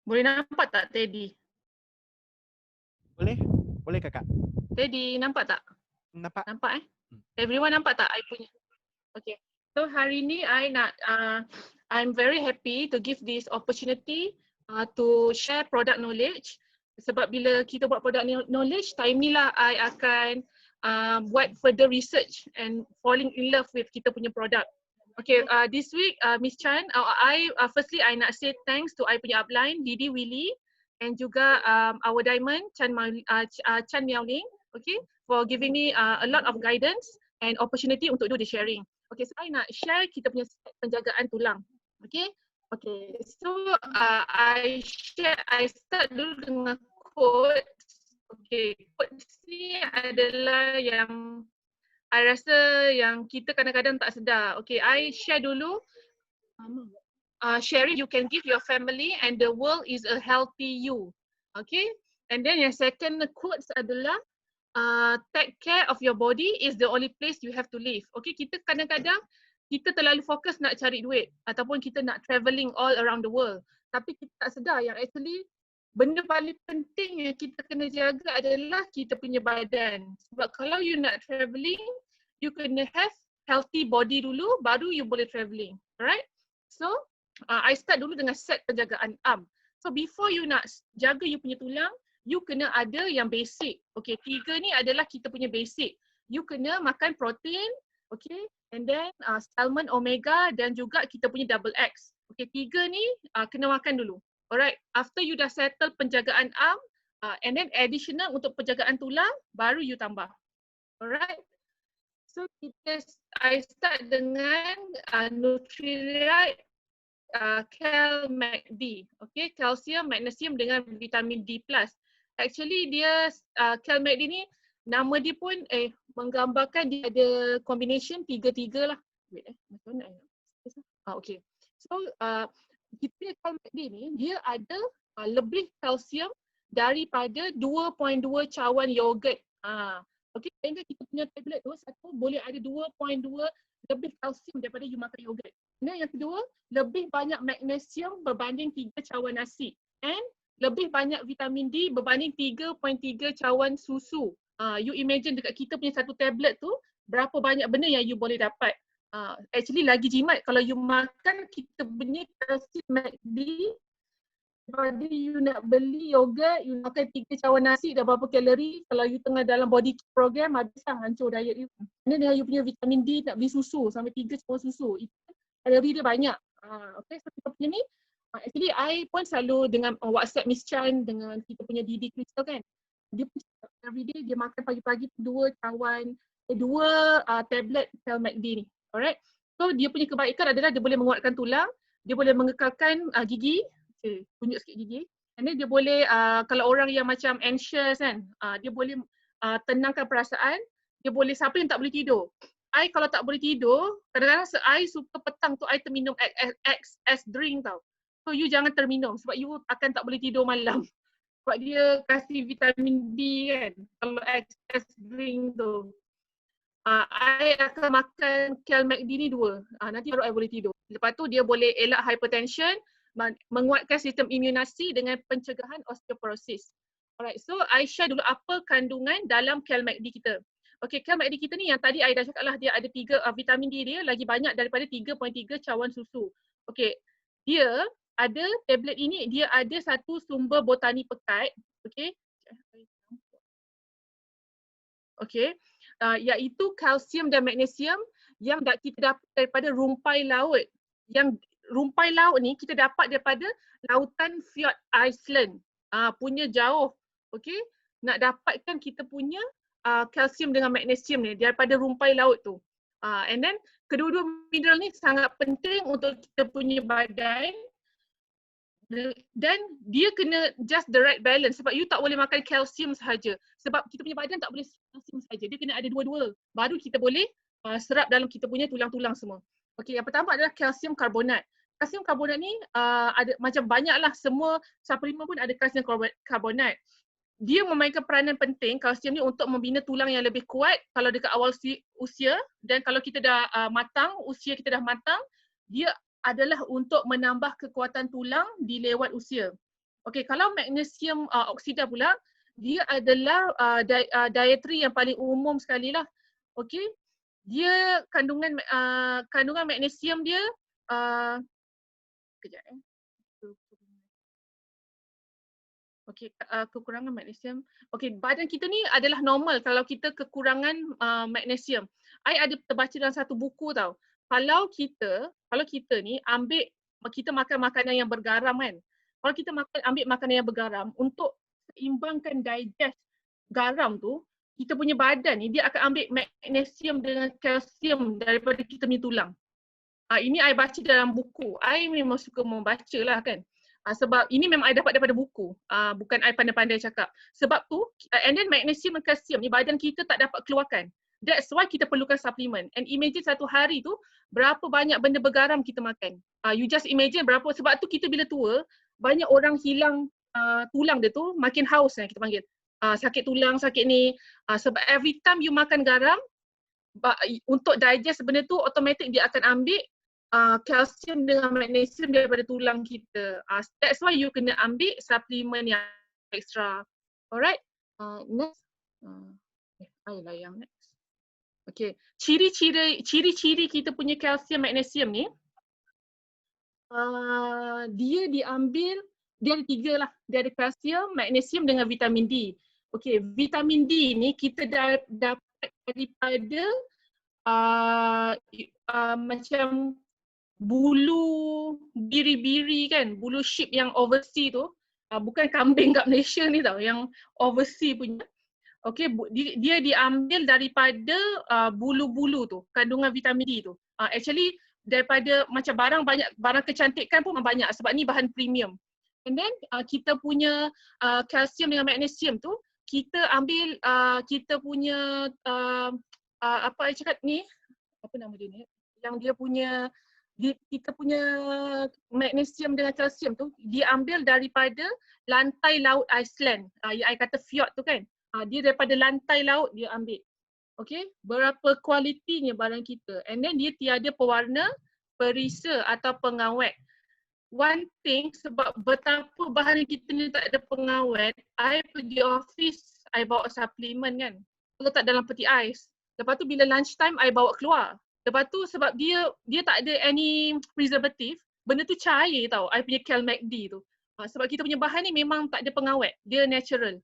Boleh nampak tak Teddy? Boleh? Boleh kakak? Teddy nampak tak? Nampak? Nampak Everyone nampak tak I punya? Okay. So hari ni I'm very happy to give this opportunity to share product knowledge. Sebab bila kita buat product knowledge, time ni lah I akan buat further research and falling in love with kita punya product. Okay, this week Miss Chan, firstly I nak say thanks to I punya upline Didi Willy and juga our diamond Chan Miao Ling, okay, for giving me a lot of guidance and opportunity untuk do the sharing. Okay, so I nak share kita punya penjagaan tulang. Okay, okay. So I start dulu dengan quote. Okay, quote ni adalah yang I rasa yang kita kadang-kadang tak sedar. Okay, I share dulu. Sharing you can give your family and the world is a healthy you. Okay, and then yang second quotes adalah take care of your body is the only place you have to live. Okay, kita kadang-kadang kita terlalu fokus nak cari duit ataupun kita nak travelling all around the world. Tapi kita tak sedar yang actually benda paling penting yang kita kena jaga adalah kita punya badan. Sebab kalau you nak travelling, you kena have healthy body dulu, baru you boleh travelling. Alright? So, I start dulu dengan set penjagaan arm. So, before you nak jaga you punya tulang, you kena ada yang basic. Okay, 3 ni adalah kita punya basic. You kena makan protein, okay, and then salmon omega dan juga kita punya double X. Okay, 3 ni kena makan dulu. Alright, after you dah settle penjagaan arm, and then additional untuk penjagaan tulang, baru you tambah. Alright, so I start dengan Nutrilite CalMACD, okay, kalsium, magnesium dengan vitamin D+. Actually dia CalMACD ni nama dia pun menggambarkan dia ada combination 3-3 lah. Wait macam mana? Okay. So kita CalMACD ni dia ada lebih kalsium daripada 2.2 cawan yogurt. Okay, sehingga kita punya tablet tu satu boleh ada 2.2 lebih kalsium daripada you makan yogurt. Dan yang kedua, lebih banyak magnesium berbanding 3 cawan nasi. And lebih banyak vitamin D berbanding 3.3 cawan susu. You imagine dekat kita punya satu tablet tu, berapa banyak benda yang you boleh dapat. Actually lagi jimat kalau you makan kita punya kalsium MACD daripada you nak beli yogurt, you makan 3 cawan nasi dah berapa kalori. Kalau you tengah dalam body program, habislah hancur diet you. Dan dengan you punya vitamin D nak beli susu sampai 3 cawan susu, itu kalori dia banyak. Okay, so kita punya ni, actually I pun selalu dengan WhatsApp Miss Chan dengan kita punya Didi Crystal kan. Dia pun everyday dia makan pagi-pagi 2 tablet CalMACD ni. Alright. So dia punya kebaikan adalah dia boleh menguatkan tulang, dia boleh mengekalkan gigi. Okay, tunjuk sikit gigi. And then dia boleh, kalau orang yang macam anxious kan, dia boleh tenangkan perasaan, dia boleh, siapa yang tak boleh tidur. I kalau tak boleh tidur, kadang-kadang I suka petang tu I terminum XS drink tau. So you jangan terminum sebab you akan tak boleh tidur malam. Sebab dia kasih vitamin D kan, kalau XS drink tu. I akan makan CalMACD ni 2. Nanti baru I boleh tidur. Lepas tu dia boleh elak hypertension, menguatkan sistem imunasi dengan pencegahan osteoporosis. Alright, so I share dulu apa kandungan dalam CalMACD kita. Okay, CalMACD kita ni yang tadi I dah cakap lah, dia ada 3 vitamin D dia lagi banyak daripada 3.3 cawan susu. Okay, dia ada tablet ini, dia ada satu sumber botani pekat. Okay. Okay, iaitu kalsium dan magnesium yang kita dapat daripada rumpai laut. Yang rumpai laut ni kita dapat daripada lautan Fjord Iceland. Punya jauh. Okay, nak dapatkan kita punya kalsium dengan magnesium ni daripada rumpai laut tu. And then kedua-dua mineral ni sangat penting untuk kita punya badan. Dan dia kena just the right balance sebab you tak boleh makan kalsium sahaja. Sebab kita punya badan tak boleh kalsium sahaja. Dia kena ada dua-dua. Baru kita boleh serap dalam kita punya tulang-tulang semua. Okey, yang pertama adalah kalsium karbonat. Kalsium karbonat ni ada macam banyaklah, semua suplemen pun ada kalsium karbonat. Dia memainkan peranan penting kalsium ni untuk membina tulang yang lebih kuat kalau dekat awal usia, dan kalau kita dah matang, usia kita dah matang, dia adalah untuk menambah kekuatan tulang di lewat usia. Okey, kalau magnesium oksida pula, dia adalah dietary yang paling umum sekali lah. Okey, dia kandungan magnesium dia uh, kejap eh. Okey, kekurangan magnesium. Okey, badan kita ni adalah normal kalau kita kekurangan magnesium. I ada terbaca dalam satu buku tau. Kalau kita ni kita makan makanan yang bergaram kan. Kalau kita ambil makanan yang bergaram untuk seimbangkan digest garam tu, kita punya badan ni dia akan ambil magnesium dengan kalsium daripada kita punya tulang. Ini I baca dalam buku. I memang suka membaca lah kan. Sebab ini memang I dapat daripada buku. Bukan I pandai-pandai cakap. Sebab tu, and then magnesium dan kalsium ni badan kita tak dapat keluarkan. That's why kita perlukan suplemen. And imagine satu hari tu, berapa banyak benda bergaram kita makan. You just imagine berapa, sebab tu kita bila tua, banyak orang hilang tulang dia tu, makin haus kan kita panggil. Sakit tulang, sakit ni. Sebab every time you makan garam, untuk digest benda tu automatic dia akan ambil kalsium dengan magnesium daripada tulang kita. That's why you kena ambil suplemen yang extra. Alright. Next. Ayolah yang next. Okay. Ciri-ciri kita punya kalsium magnesium ni, dia diambil, dia ada 3 lah. Dia ada kalsium, magnesium dengan vitamin D. Okay, vitamin D ni kita dapat daripada macam bulu biri-biri kan, bulu sheep yang overseas tu, bukan kambing kat Malaysia ni tau, yang overseas punya. Okay, dia diambil daripada bulu-bulu tu, kandungan vitamin D tu. Actually daripada macam barang kecantikan pun banyak sebab ni bahan premium. And then kita punya kalsium dengan magnesium tu, kita ambil kita punya apa saya cakap ni, apa nama dia ni, yang dia punya kita punya magnesium dengan kalsium tu diambil daripada lantai laut Iceland. Yang I kata fjord tu kan. Dia daripada lantai laut dia ambil. Okay, berapa kualitinya barang kita. And then dia tiada pewarna, perisa atau pengawet. One thing, sebab betapa bahan kita ni tak ada pengawet, I pergi office, I bawa suplemen kan. Letak dalam peti ais. Lepas tu bila lunch time, I bawa keluar. Lepas tu sebab dia tak ada any preservative, benda tu cair tau, I punya CalMACD tu. Sebab kita punya bahan ni memang tak ada pengawet, dia natural.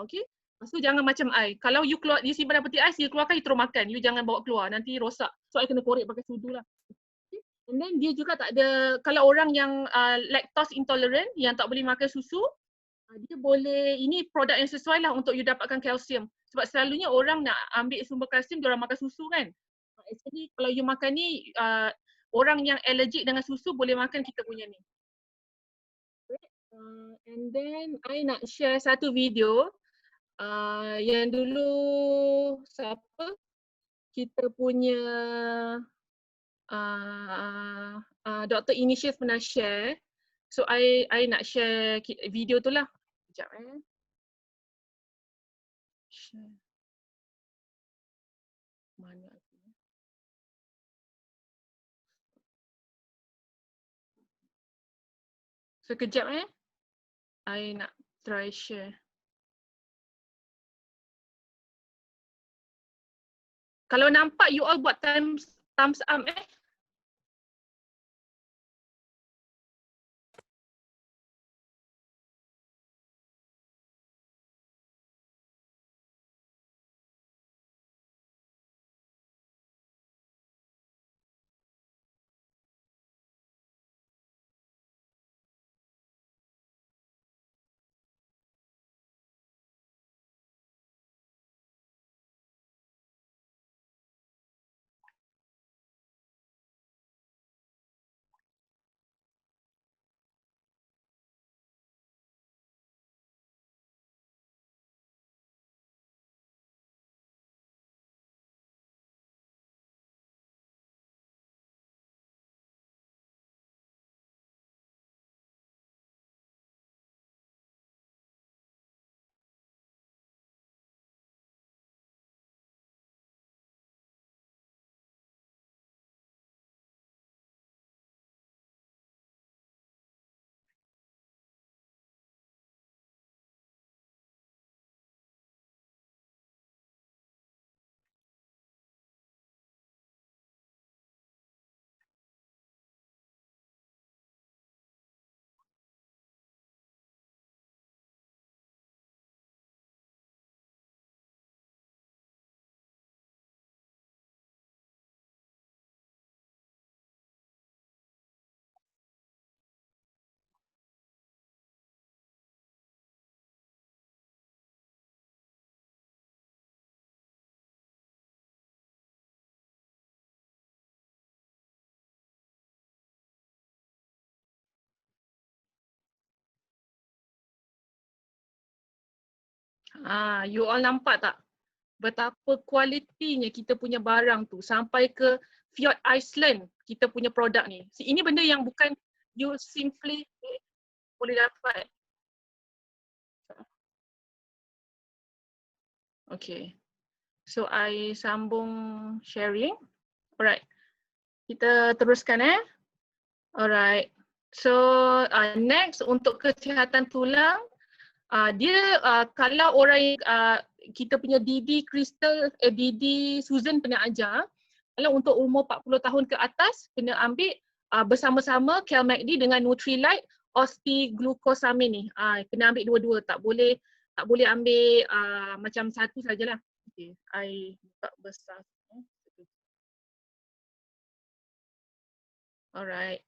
Okay. Lepas tu jangan macam I. Kalau you keluar, you simpan dalam peti ais, you keluarkan, you terus makan. You jangan bawa keluar, nanti rosak. So I kena korek pakai sudu lah. And then dia juga tak ada, kalau orang yang lactose intolerant, yang tak boleh makan susu, dia boleh, ini produk yang sesuai lah untuk you dapatkan kalsium. Sebab selalunya orang nak ambil sumber kalsium, dia orang makan susu kan. Actually kalau you makan ni, orang yang allergic dengan susu boleh makan kita punya ni. And then I nak share satu video yang dulu siapa kita punya Dr. Initius pernah share. So I nak share video tu lah. Sekejap Share. Mana? Sekejap I nak try share. Kalau nampak you all buat thumbs up You all nampak tak? Betapa kualitinya kita punya barang tu sampai ke Fjord Iceland kita punya produk ni. Ini benda yang bukan you simply boleh dapat. Okay. So I sambung sharing. Alright. Kita teruskan Alright. So next untuk kesihatan tulang, dia kalau orang kita punya Didi Crystal, Didi Susan pernah ajar, kalau untuk umur 40 tahun ke atas kena ambil bersama-sama Calmette-D dengan Nutrilite, Ostiglucosamine ni. Kena ambil dua-dua, tak boleh ambil macam satu sajalah. Okay, I buka besar. Alright.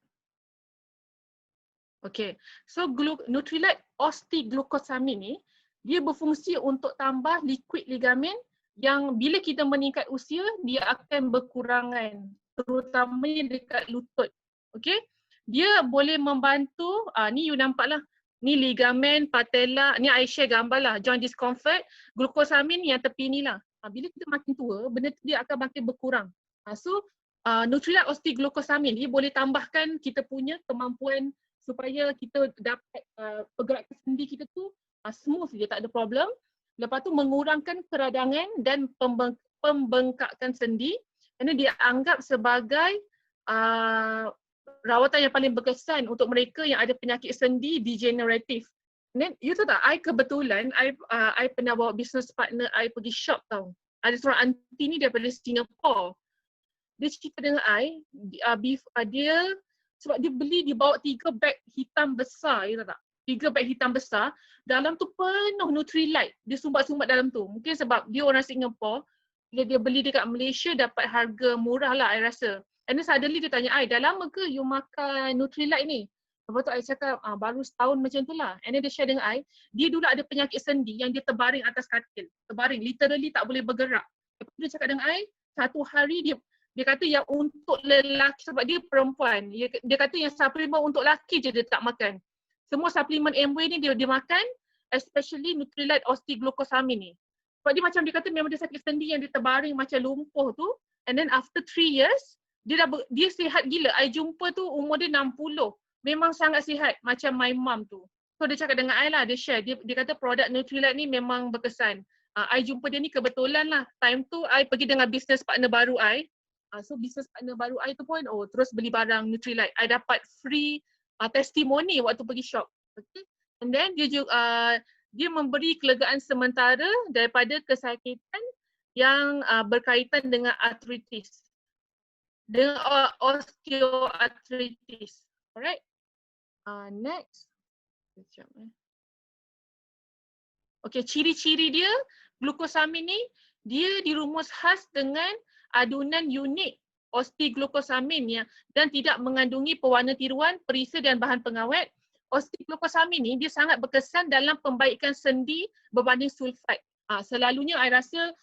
Okay, so Nutrilite Ostiglucosamine ni dia berfungsi untuk tambah liquid ligamen yang bila kita meningkat usia dia akan berkurangan, terutamanya dekat lutut. Okay, dia boleh membantu, ni you nampak lah, ni ligamen, patella, ni I share gambar lah, joint discomfort, glucosamine yang tepi ni lah. Bila kita makin tua, benda tu dia akan makin berkurang. So Nutrilite Ostiglucosamine dia boleh tambahkan kita punya kemampuan supaya kita dapat pergerakan sendi kita tu smooth je, tak ada problem. Lepas tu mengurangkan keradangan dan pembengkakan sendi, kerana dia anggap sebagai rawatan yang paling berkesan untuk mereka yang ada penyakit sendi degeneratif. Dan you tahu tak, I kebetulan I pernah bawa business partner I pergi shop tau. Ada seorang aunty ni daripada Singapore. Dia cerita dengan I, dia sebab dia beli, dia bawa 3 beg hitam besar, you tahu tak? 3 beg hitam besar, dalam tu penuh Nutrilite. Dia sumbat-sumbat dalam tu. Mungkin sebab dia orang Singapore, bila dia beli dekat Malaysia dapat harga murah lah, I rasa. And then suddenly dia tanya, dah lama ke you makan Nutrilite ni? Lepas tu I cakap, baru setahun macam tu lah. And then dia share dengan I, dia dulu ada penyakit sendi yang dia terbaring atas katil. Terbaring, literally tak boleh bergerak. Lepas tu dia cakap dengan I, satu hari dia kata yang untuk lelaki, sebab dia perempuan, dia kata yang suplemen untuk lelaki je dia tak makan. Semua suplemen Amway ni dia makan, especially Nutrilite Ostiglucosamine ni. Sebab dia macam dia kata memang dia sakit sendi yang dia terbaring macam lumpuh tu, and then after 3 years, dia sihat gila. I jumpa tu umur dia 60. Memang sangat sihat macam my mum tu. So dia cakap dengan I lah, dia share. Dia kata produk Nutrilite ni memang berkesan. I jumpa dia ni kebetulan lah. Time tu I pergi dengan business partner baru I. So business partner baru I tu pun terus beli barang Nutrilite. I dapat free testimoni waktu pergi shop. Okay. And then dia juga dia memberi kelegaan sementara daripada kesakitan yang berkaitan dengan arthritis. Dengan osteoarthritis. Alright. Next. Okay, ciri-ciri dia, glucosamine ni, dia dirumus khas dengan adunan unik ostiglucosamine dan tidak mengandungi pewarna tiruan, perisa dan bahan pengawet. Ostiglucosamine ni dia sangat berkesan dalam pembaikan sendi berbanding sulfat. Selalunya I rasa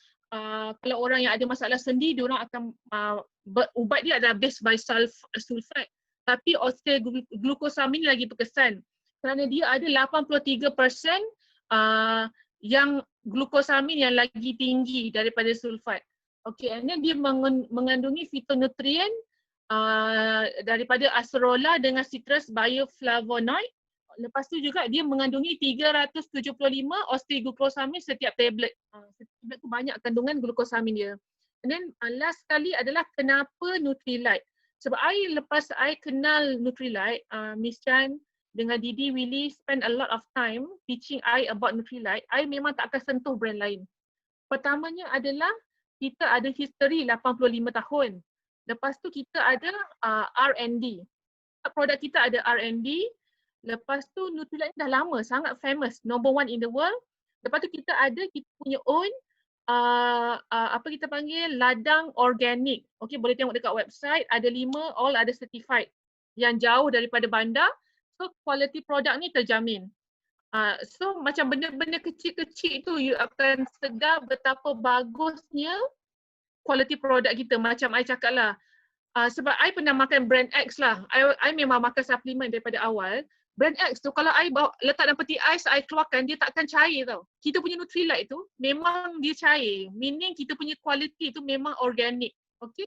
kalau orang yang ada masalah sendi, diorang akan ubat dia adalah based by sulfat. Tapi ostiglucosamine lagi berkesan kerana dia ada 83% yang glucosamine yang lagi tinggi daripada sulfat. Okay, and then dia mengandungi fitonutrien daripada acerola dengan citrus bioflavonoid. Lepas tu juga dia mengandungi 375 ostiglucosamine setiap tablet. Setiap tablet tu banyak kandungan glucosamine dia. And then last sekali adalah kenapa Nutrilite. Sebab lepas I kenal Nutrilite, Miss Chan dengan Didi Willy spend a lot of time teaching I about Nutrilite. I memang tak akan sentuh brand lain. Pertamanya adalah kita ada history 85 tahun. Lepas tu kita ada R&D. Produk kita ada R&D. Lepas tu Nutrilite dah lama, sangat famous, number 1 in the world. Lepas tu kita punya own apa kita panggil ladang organik. Okay, boleh tengok dekat website, ada 5, all ada certified. Yang jauh daripada bandar. So quality produk ni terjamin. So macam benda-benda kecil-kecil tu you akan sedar betapa bagusnya quality produk kita. Macam I cakap lah, sebab I pernah makan brand X lah. I memang makan suplemen daripada awal. Brand X tu kalau I bawa, letak dalam peti ais, I keluarkan, dia takkan cair tau. Kita punya Nutrilite tu memang dia cair. Meaning kita punya quality tu memang organic. Okay?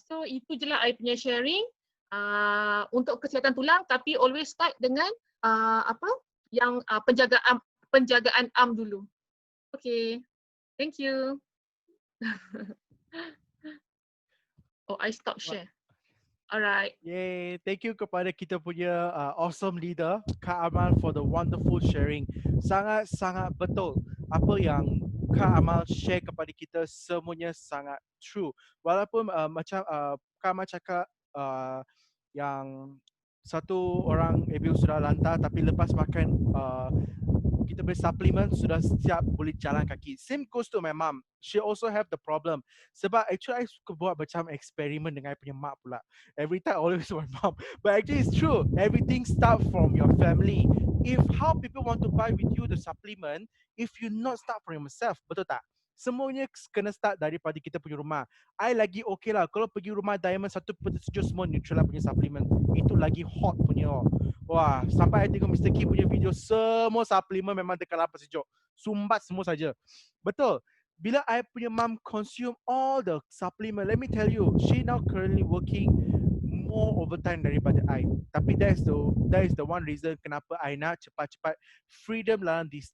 So itu je lah I punya sharing. Untuk kesihatan tulang, tapi always start dengan yang penjagaan am dulu. Okay. Thank you. I stop share. Alright. Yay, thank you kepada kita punya awesome leader Kak Amal for the wonderful sharing. Sangat-sangat betul apa yang Kak Amal share kepada kita, semuanya sangat true. Walaupun macam Kak Amal cakap yang satu orang maybe sudah lantar tapi lepas makan kita beri suplemen sudah siap boleh jalan kaki. Same goes to my mom. She also have the problem. Sebab actually I suka buat macam eksperimen dengan I punya mak pula. Every time always my mom. But actually it's true. Everything start from your family. If how people want to buy with you the supplement, if you not start from yourself, betul tak? Semuanya kena start daripada kita punya rumah. I lagi okay lah. Kalau pergi rumah Diamond 1/7 semua Nutrela punya supplement. Itu lagi hot punya. Wah, sampai I tengok Mr. Kim punya video, semua suplemen memang dekat lapar sejuk. Sumbat semua saja. Betul. Bila I punya mom consume all the supplement, let me tell you, she now currently working more overtime daripada I. Tapi that is the one reason kenapa I nak cepat-cepat freedom dalam this